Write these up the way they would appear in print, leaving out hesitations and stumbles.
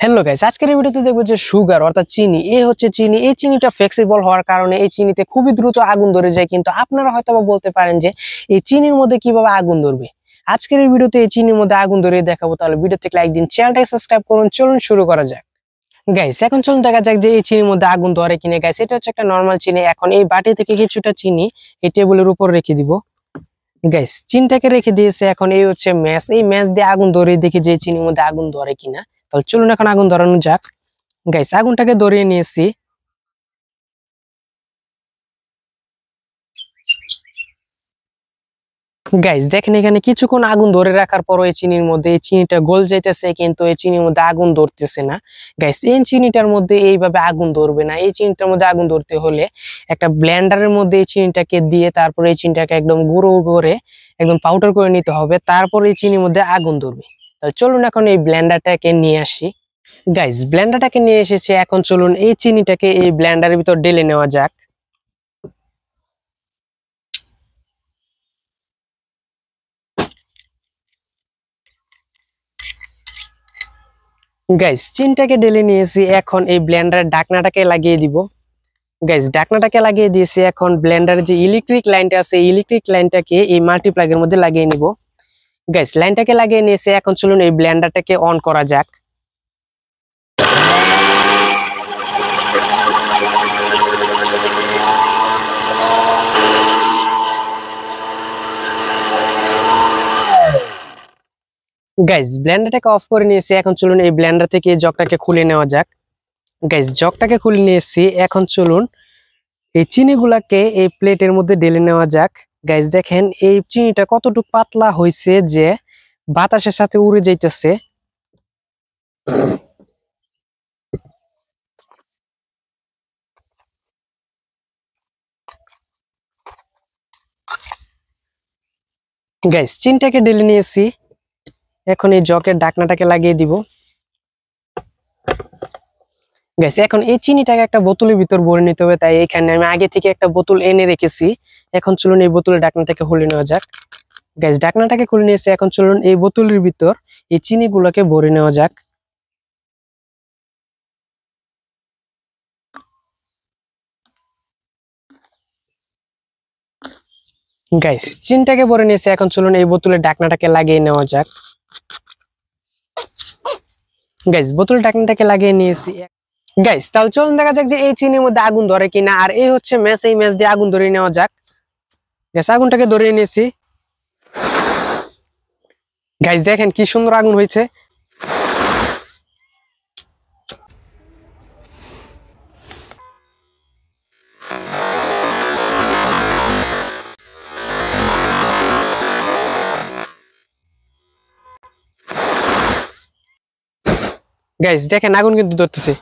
Hello guys, আজকের এই ভিডিওতে দেখবো যে সুগার অর্থাৎ চিনি হচ্ছে চিনি। এই চিনিটা ফ্লেক্সিবল হওয়ার কারণে এই চিনিতে খুবই দ্রুত আগুন ধরে যায়। কিন্তু আপনারা হয়তোবা বলতে পারেন যে এই চিনির মধ্যে কিভাবে আগুন ধরবে। আজকের এই ভিডিওতে এই চিনির মধ্যে আগুন ধরে দেখাবো। তাহলে ভিডিওতে লাইক দিন, চ্যানেলটাকে সাবস্ক্রাইব করুন। চলুন শুরু করা যাক। গাইস, এখন চলুন দেখা যাক যে এই চিনির মধ্যে আগুন ধরে কিনা। গাইস, এটা হচ্ছে একটা নরমাল চিনি। এখন এই বাটি থেকে কিছুটা চিনি এই টেবিলের উপর রেখে দিব। গাইস, চিনিটাকে রেখে দিয়েছে। এখন এই হচ্ছে ম্যাচ, এই ম্যাচ দিয়ে আগুন ধরে দেখি যে এই চিনির মধ্যে আগুন ধরে কিনা। তাহলে চলুন এখন আগুন ধরানো যাক। গাইস, আগুনটাকে ধরিয়ে নিয়েছি। গাইস দেখেন, এখানে কিছুক্ষণ আগুন ধরে রাখার পর এই চিনির মধ্যে এই চিনিটা গল যাইতেছে, কিন্তু এই চিনির মধ্যে আগুন ধরতেছে না। গাইস, এই চিনিটার মধ্যে এইভাবে আগুন ধরবে না। এই চিনিটার মধ্যে আগুন ধরতে হলে একটা ব্লেন্ডারের মধ্যে এই চিনিটাকে দিয়ে তারপরে এই চিনিটাকে একদম গুঁড়ো করে একদম পাউডার করে নিতে হবে। তারপর এই চিনির মধ্যে আগুন ধরবে। তাহলে চলুন এখন এই ব্লেন্ডারটাকে নিয়ে আসি। গাইস, ব্লেন্ডারটাকে নিয়ে এসেছি। এখন চলুন এই চিনিটাকে এই ব্লেন্ডারের ভিতর ঢেলে নেওয়া যাক। গাইস, চিনিটাকে ঢেলে নিয়েছি। এখন এই ব্লেন্ডারের ঢাকনাটাকে লাগিয়ে দিব। গাইস, ঢাকনাটাকে লাগিয়ে দিয়েছি। এখন ব্লেন্ডারের যে ইলেকট্রিক লাইনটা আছে এই ইলেকট্রিক লাইনটাকে এই মাল্টিপ্লাগের মধ্যে লাগিয়ে নিব। গাইস, লাইনটাকে লাগিয়ে নিয়েছি। এখন চলুন এই ব্লেন্ডারটাকে অন করা যাক। গাইস, ব্লেন্ডারটাকে অফ করে নিয়েছি। এখন চলুন এই ব্লেন্ডার থেকে এই জগটাকে খুলে নেওয়া যাক। গাইস, জগটাকে খুলে নিয়েছি। এখন চলুন এই চিনিগুলাকে এই প্লেটের মধ্যে ঢেলে নেওয়া যাক। গাইস দেখেন, এই চিনিটা কতটুকু পাতলা হয়েছে যে বাতাসের সাথে উড়ে যাইতেছে। গাইস, চিনিটাকে ঢেলে নিয়েছি। এখন এই জগের ঢাকনাটাকে লাগিয়ে দিব। গাইস, এখন এই চিনিটাকে একটা বোতলের ভিতর ভরে নিতে হবে। তাই এখানে আমি আগে থেকে একটা বোতল এনে রেখেছি। এখন চলুন এই বোতলের ঢাকনাটাকে খুলে নেওয়া যাক। গাইস, ঢাকনাটাকে খুলে নিয়েছি। এখন চলুন এই বোতলের ভিতর এই চিনিগুলোকে ভরে নেওয়া যাক। গাইস, চিনিটাকে ভরে নিয়েছি। এখন চলুন এই বোতলের ঢাকনাটাকে লাগিয়ে নেওয়া যাক। গাইস, বোতলের ঢাকনাটাকে লাগিয়ে নিয়েছি। গাইস, তাহলে চলুন দেখা যাক যে এই চিনির মধ্যে আগুন ধরে কিনা। আর এই হচ্ছে ম্যাচ, এই ম্যাচ দিয়ে আগুন ধরিয়ে নেওয়া যাক। গাইস, আগুনটাকে ধরিয়ে নিয়েছি। গাইস দেখেন কি সুন্দর আগুন হয়েছে। গাইস দেখেন আগুন কিন্তু ধরতেছে।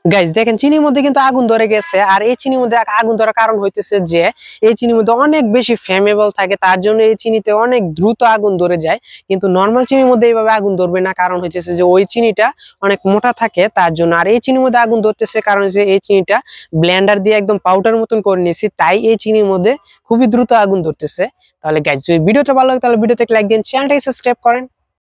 গাইস দেখেন চিনির মধ্যে কিন্তু আগুন ধরে গেছে। আর এই চিনির মধ্যে আগুন ধরার কারণ হইতেছে যে এই চিনির মধ্যে অনেক বেশি ফ্লেমেবল থাকে, তার জন্য এই চিনিতে অনেক দ্রুত আগুন ধরে যায়। কিন্তু নর্মাল চিনির মধ্যে এইভাবে আগুন ধরবে না, কারণ হইতেছে যে ওই চিনিটা অনেক মোটা থাকে তার জন্য। আর এই চিনির মধ্যে আগুন ধরতেছে কারণ যে এই চিনিটা ব্লেন্ডার দিয়ে একদম পাউডার মতন করে নিয়েছি, তাই এই চিনির মধ্যে খুবই দ্রুত আগুন ধরতেছে। তাহলে গাইস, যদি ভিডিওটা ভালো লাগে তাহলে ভিডিওতে লাইক দিন, চ্যানেলটাকে সাবস্ক্রাইব করেন।